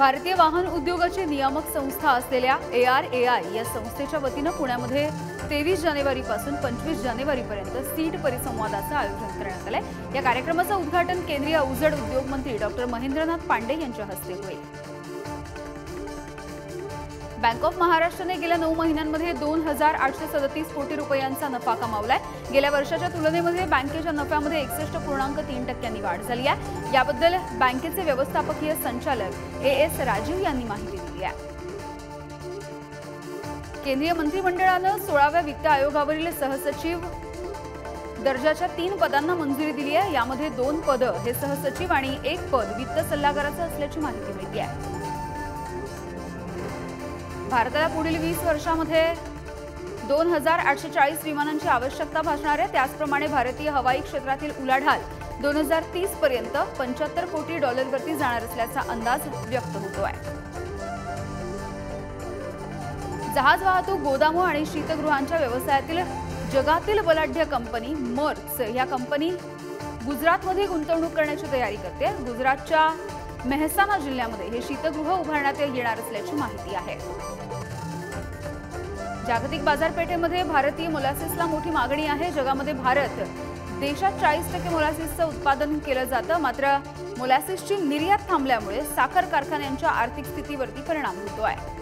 भारतीय वाहन उद्योगाची नियामक संस्था असलेल्या ARAI या संस्थेच्या वतीने पुण्यामध्ये 23 जानेवारीपासून 25 जानेवारीपर्यंत सीट परिसंवादाचं आयोजन करण्यात आलंय। या कार्यक्रमाचं उद्घाटन केंद्रीय अवजड उद्योग मंत्री डॉ. महेंद्रनाथ पांडे यांच्या हस्ते होईल। बँक ऑफ महाराष्ट्रने गेल्या 9 महिन्यांमध्ये 2837 कोटी रुपयांचा नफा कमावलाय। गेल्या वर्षाच्या तुलनेमध्ये बँकेच्या नफ्यामध्ये 61.3% वाढ झाली आहे। याबद्दल बँकेचे व्यवस्थापकीय संचालक AS राजीव यांनी माहिती दिली आहे। केंद्रीय मंत्रिमंडळाने 16व्या वित्त आयोगावरील सहसचिव दर्जाच्या 3 पदांना मंजुरी दिली आहे। यामध्ये 2 पद हे सहसचिव आणि 1 पद वित्त सल्लागाराचे असल्याची माहिती मिळाली आहे। भारताला पुढील 20 वर्षांमध्ये 2840 विमानांची आवश्यकता भासणार आहे। त्याचप्रमाणे भारतीय हवाई क्षेत्रातील उलाढाल 2030 पर्यंत $75 कोटी वरती जाणार असल्याचा अंदाज व्यक्त होतो आहे। जहाज वाहतूक, गोदामो आणि शीतगृहांच्या व्यवसायातील जगातील बलाढ्य कंपनी मर्स्क या कंपनी गुजरातमध्ये गुंतवणूक करण्याची तयारी करते। गुजरातच्या मेहसाणा जिल्ह्यामध्ये हे शीतगृह उभारण्यात येणार असल्याची माहिती आहे। जागतिक बाजारपेठेमध्ये भारतीय मोलॅसिसला मोठी मागणी आहे। जगामध्ये भारत देशात 40% मोलॅसिसचं उत्पादन केलं जातं। मात्र मोलॅसिसची निर्यात थांबल्यामुळे साखर कारखान्यांच्या आर्थिक स्थितीवरती परिणाम होतो आहे।